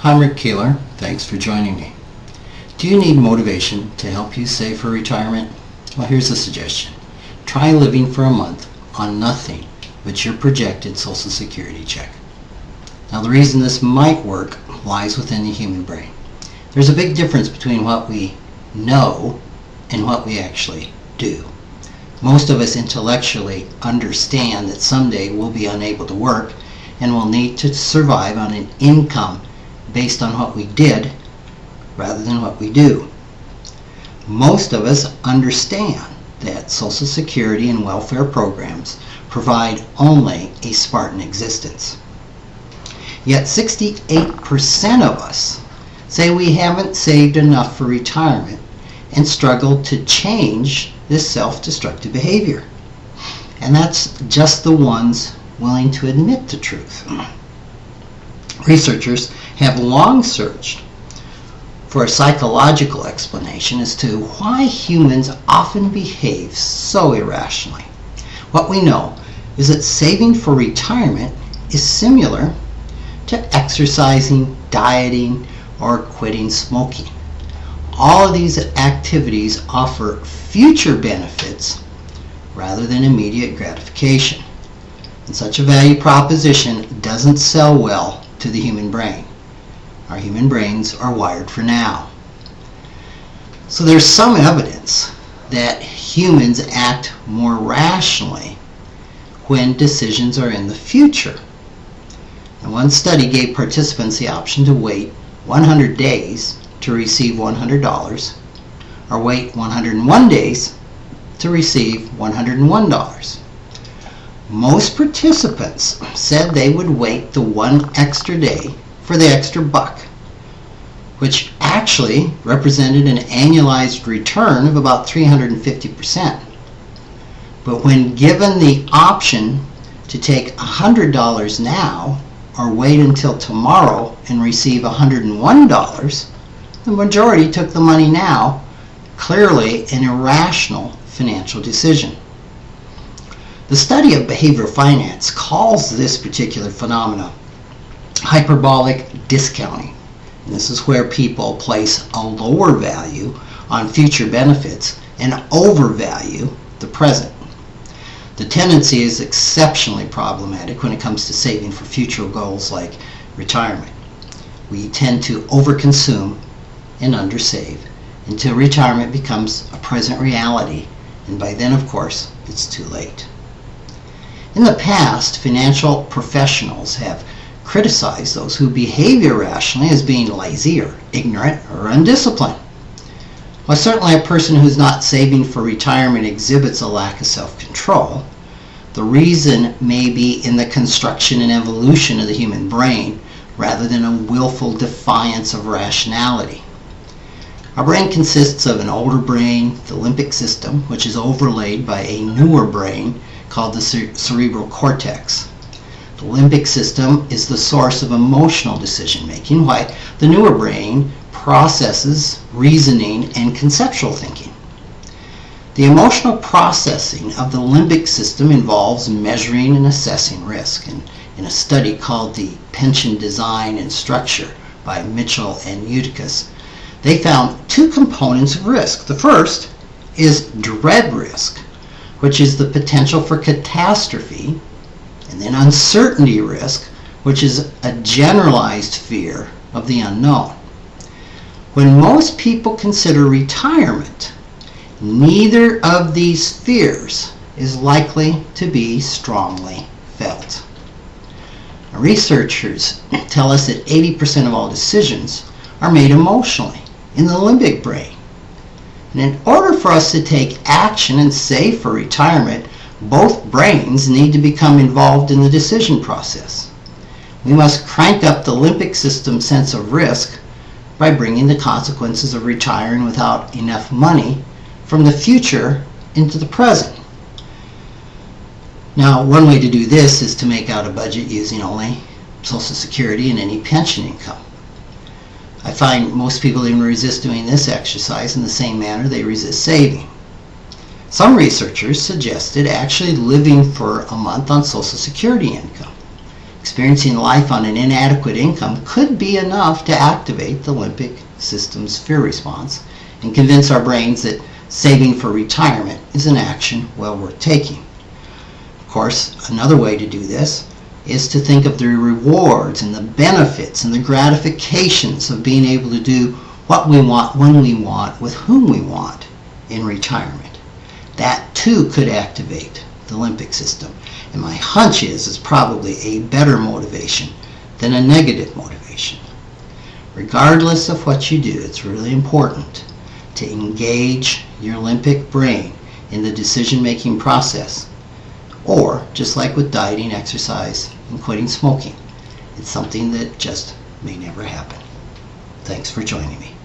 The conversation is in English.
Hi, Rick Keeler. Thanks for joining me. Do you need motivation to help you save for retirement? Well, here's a suggestion. Try living for a month on nothing but your projected Social Security check. Now, the reason this might work lies within the human brain. There's a big difference between what we know and what we actually do. Most of us intellectually understand that someday we'll be unable to work and will need to survive on an income based on what we did rather than what we do. Most of us understand that Social Security and welfare programs provide only a Spartan existence. Yet 68% of us say we haven't saved enough for retirement and struggle to change this self-destructive behavior. And that's just the ones willing to admit the truth. Researchers have long searched for a psychological explanation as to why humans often behave so irrationally. What we know is that saving for retirement is similar to exercising, dieting, or quitting smoking. All of these activities offer future benefits rather than immediate gratification. And such a value proposition doesn't sell well to the human brain. Our human brains are wired for now. So there's some evidence that humans act more rationally when decisions are in the future. And one study gave participants the option to wait 100 days to receive $100 or wait 101 days to receive $101. Most participants said they would wait the one extra day for the extra buck, which actually represented an annualized return of about 350%. But when given the option to take $100 now or wait until tomorrow and receive $101, the majority took the money now, clearly an irrational financial decision. The study of behavioral finance calls this particular phenomenon hyperbolic discounting. And this is where people place a lower value on future benefits and overvalue the present. The tendency is exceptionally problematic when it comes to saving for future goals like retirement. We tend to overconsume and undersave until retirement becomes a present reality, and by then, of course, it's too late. In the past, financial professionals have criticized those who behave irrationally as being lazy or ignorant or undisciplined. While certainly a person who's not saving for retirement exhibits a lack of self-control, the reason may be in the construction and evolution of the human brain rather than a willful defiance of rationality. Our brain consists of an older brain, the limbic system, which is overlaid by a newer brain called the cerebral cortex. The limbic system is the source of emotional decision making, while the newer brain processes reasoning and conceptual thinking. The emotional processing of the limbic system involves measuring and assessing risk. And in a study called the Pension Design and Structure by Mitchell and Eutychus, they found two components of risk. The first is dread risk, which is the potential for catastrophe, and then uncertainty risk, which is a generalized fear of the unknown. When most people consider retirement, neither of these fears is likely to be strongly felt. Now, researchers tell us that 80% of all decisions are made emotionally in the limbic brain. And in order for us to take action and save for retirement, both brains need to become involved in the decision process. We must crank up the limbic system sense of risk by bringing the consequences of retiring without enough money from the future into the present. Now, one way to do this is to make out a budget using only Social Security and any pension income. I find most people even resist doing this exercise in the same manner they resist saving. Some researchers suggested actually living for a month on Social Security income. Experiencing life on an inadequate income could be enough to activate the limbic system's fear response and convince our brains that saving for retirement is an action well worth taking. Of course, another way to do this is to think of the rewards and the benefits and the gratifications of being able to do what we want, when we want, with whom we want in retirement. That too could activate the limbic system. And my hunch is it's probably a better motivation than a negative motivation. Regardless of what you do, it's really important to engage your limbic brain in the decision-making process. Or, just like with dieting, exercise, and quitting smoking, it's something that just may never happen. Thanks for joining me.